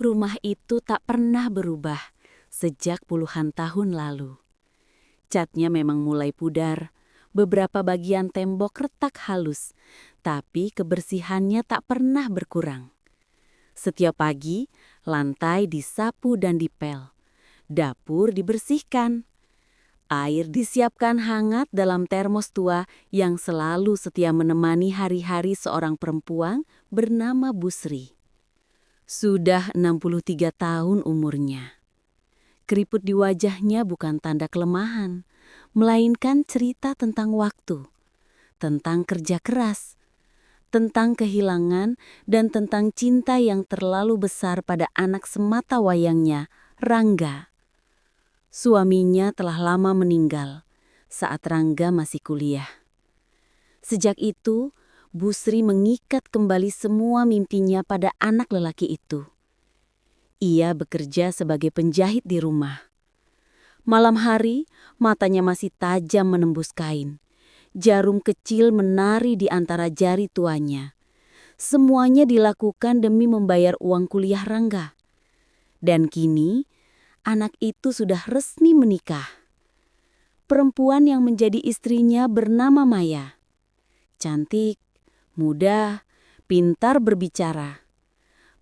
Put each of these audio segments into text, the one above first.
Rumah itu tak pernah berubah sejak puluhan tahun lalu. Catnya memang mulai pudar, beberapa bagian tembok retak halus, tapi kebersihannya tak pernah berkurang. Setiap pagi, lantai disapu dan dipel. Dapur dibersihkan. Air disiapkan hangat dalam termos tua yang selalu setia menemani hari-hari seorang perempuan bernama Busri. Sudah 63 tahun umurnya. Keriput di wajahnya bukan tanda kelemahan, melainkan cerita tentang waktu, tentang kerja keras, tentang kehilangan, dan tentang cinta yang terlalu besar pada anak semata wayangnya, Rangga. Suaminya telah lama meninggal saat Rangga masih kuliah. Sejak itu, Busri mengikat kembali semua mimpinya pada anak lelaki itu. Ia bekerja sebagai penjahit di rumah. Malam hari, matanya masih tajam menembus kain. Jarum kecil menari di antara jari tuanya. Semuanya dilakukan demi membayar uang kuliah Rangga. Dan kini, anak itu sudah resmi menikah. Perempuan yang menjadi istrinya bernama Maya. Cantik, muda, pintar berbicara.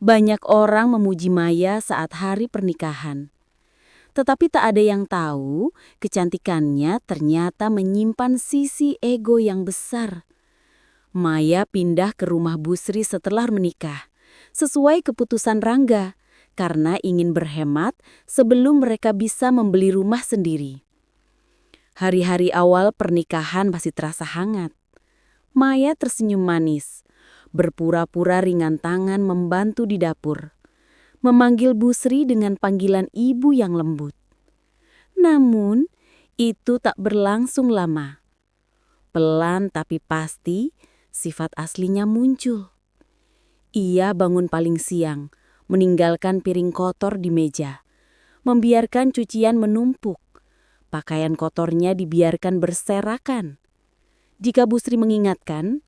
Banyak orang memuji Maya saat hari pernikahan. Tetapi tak ada yang tahu, kecantikannya ternyata menyimpan sisi ego yang besar. Maya pindah ke rumah Busri setelah menikah, sesuai keputusan Rangga, karena ingin berhemat sebelum mereka bisa membeli rumah sendiri. Hari-hari awal pernikahan masih terasa hangat. Maya tersenyum manis, berpura-pura ringan tangan membantu di dapur, memanggil Busri dengan panggilan ibu yang lembut. Namun, itu tak berlangsung lama. Pelan tapi pasti, sifat aslinya muncul. Ia bangun paling siang, meninggalkan piring kotor di meja, membiarkan cucian menumpuk, pakaian kotornya dibiarkan berserakan. Jika Busri mengingatkan,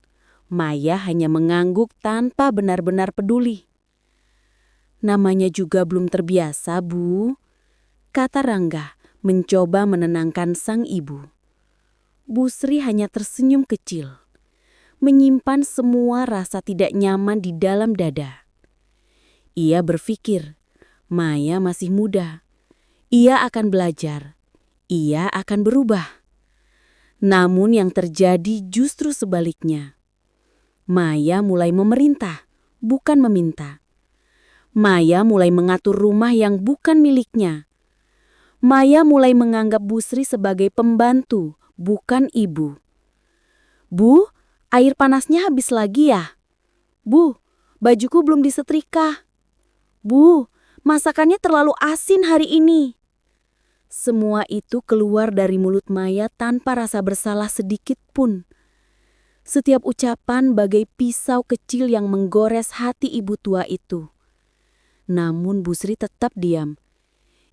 Maya hanya mengangguk tanpa benar-benar peduli. Namanya juga belum terbiasa, Bu, kata Rangga, mencoba menenangkan sang ibu. Busri hanya tersenyum kecil, menyimpan semua rasa tidak nyaman di dalam dada. Ia berpikir, Maya masih muda. Ia akan belajar. Ia akan berubah. Namun yang terjadi justru sebaliknya. Maya mulai memerintah, bukan meminta. Maya mulai mengatur rumah yang bukan miliknya. Maya mulai menganggap Busri sebagai pembantu, bukan ibu. Bu, air panasnya habis lagi ya? Bu, bajuku belum disetrika. Bu, masakannya terlalu asin hari ini. Semua itu keluar dari mulut Maya tanpa rasa bersalah sedikit pun. Setiap ucapan bagai pisau kecil yang menggores hati ibu tua itu. Namun Busri tetap diam.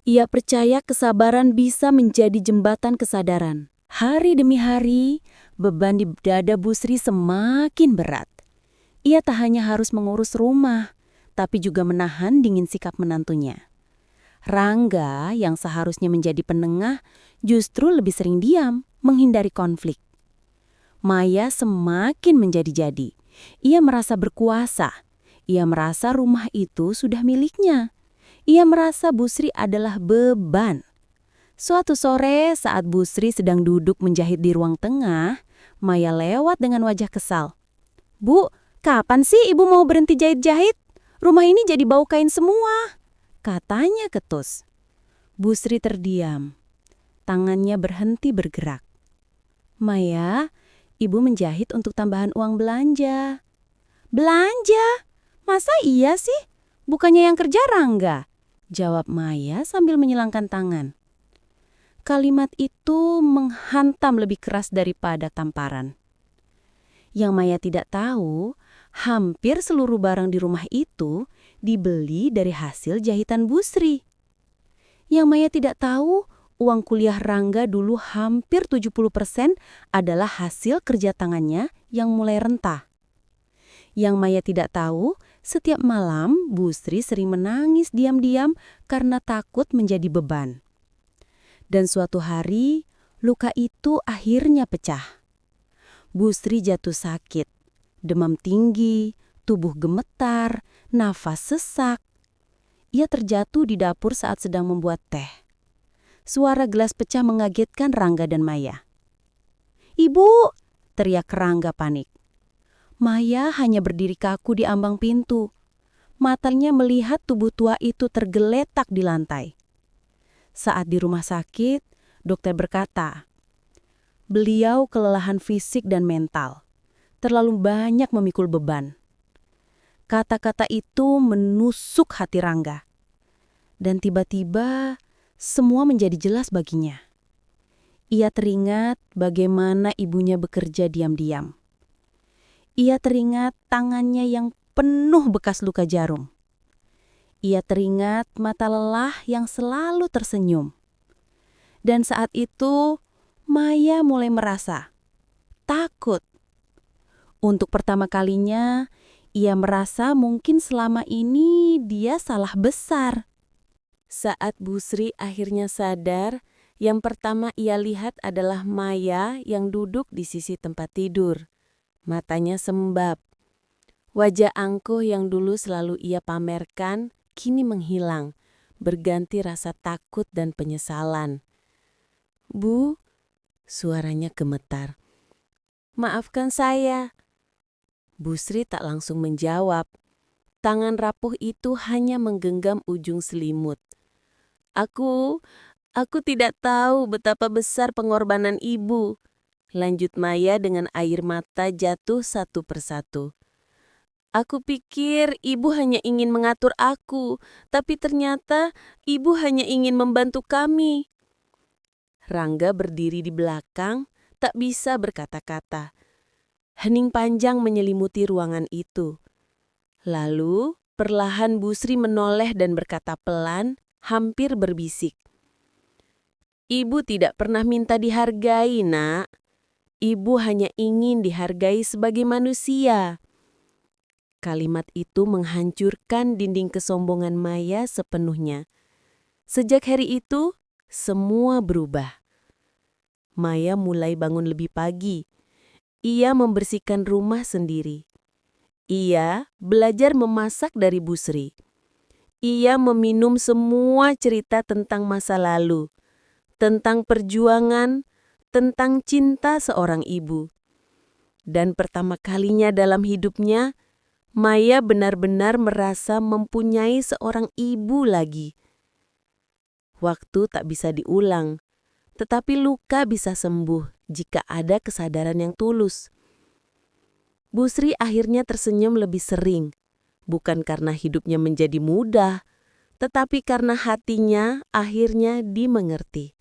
Ia percaya kesabaran bisa menjadi jembatan kesadaran. Hari demi hari, beban di dada Busri semakin berat. Ia tak hanya harus mengurus rumah, tapi juga menahan dingin sikap menantunya. Rangga yang seharusnya menjadi penengah justru lebih sering diam, menghindari konflik. Maya semakin menjadi-jadi. Ia merasa berkuasa. Ia merasa rumah itu sudah miliknya. Ia merasa Busri adalah beban. Suatu sore saat Busri sedang duduk menjahit di ruang tengah, Maya lewat dengan wajah kesal. Bu, kapan sih ibu mau berhenti jahit-jahit? Rumah ini jadi bau kain semua, katanya ketus. Busri terdiam. Tangannya berhenti bergerak. Maya, ibu menjahit untuk tambahan uang belanja. Belanja? Masa iya sih? Bukannya yang kerja Rangga? Jawab Maya sambil menyilangkan tangan. Kalimat itu menghantam lebih keras daripada tamparan. Yang Maya tidak tahu, hampir seluruh barang di rumah itu dibeli dari hasil jahitan Busri. Yang Maya tidak tahu, uang kuliah Rangga dulu hampir 70% adalah hasil kerja tangannya yang mulai rentah. Yang Maya tidak tahu, Setiap malam, Bu Sri sering menangis diam-diam karena takut menjadi beban. Dan suatu hari, luka itu akhirnya pecah. Bu Sri jatuh sakit, demam tinggi, tubuh gemetar, nafas sesak. Ia terjatuh di dapur saat sedang membuat teh. Suara gelas pecah mengagetkan Rangga dan Maya. "Ibu!" teriak Rangga panik. Maya hanya berdiri kaku di ambang pintu. Matanya melihat tubuh tua itu tergeletak di lantai. Saat di rumah sakit, dokter berkata, beliau kelelahan fisik dan mental. Terlalu banyak memikul beban. Kata-kata itu menusuk hati Rangga. Dan tiba-tiba, semua menjadi jelas baginya. Ia teringat bagaimana ibunya bekerja diam-diam. Ia teringat tangannya yang penuh bekas luka jarum. Ia teringat mata lelah yang selalu tersenyum. Dan saat itu, Maya mulai merasa takut. Untuk pertama kalinya, ia merasa mungkin selama ini dia salah besar. Saat Bu Sri akhirnya sadar, yang pertama ia lihat adalah Maya yang duduk di sisi tempat tidur. Matanya sembab. Wajah angkuh yang dulu selalu ia pamerkan, kini menghilang, berganti rasa takut dan penyesalan. "Bu," suaranya gemetar. "Maafkan saya." Bu Sri tak langsung menjawab. Tangan rapuh itu hanya menggenggam ujung selimut. Aku tidak tahu betapa besar pengorbanan ibu," lanjut Maya dengan air mata jatuh satu persatu. "Aku pikir ibu hanya ingin mengatur aku, tapi ternyata ibu hanya ingin membantu kami." Rangga berdiri di belakang, tak bisa berkata-kata. Hening panjang menyelimuti ruangan itu. Lalu, perlahan Bu Sri menoleh dan berkata pelan, hampir berbisik. "Ibu tidak pernah minta dihargai, Nak. Ibu hanya ingin dihargai sebagai manusia." Kalimat itu menghancurkan dinding kesombongan Maya sepenuhnya. Sejak hari itu, semua berubah. Maya mulai bangun lebih pagi. Ia membersihkan rumah sendiri. Ia belajar memasak dari Bu Sri. Ia meminum semua cerita tentang masa lalu, tentang perjuangan, tentang cinta seorang ibu. Dan pertama kalinya dalam hidupnya, Maya benar-benar merasa mempunyai seorang ibu lagi. Waktu tak bisa diulang, tetapi luka bisa sembuh jika ada kesadaran yang tulus. Bu Sri akhirnya tersenyum lebih sering, bukan karena hidupnya menjadi mudah, tetapi karena hatinya akhirnya dimengerti.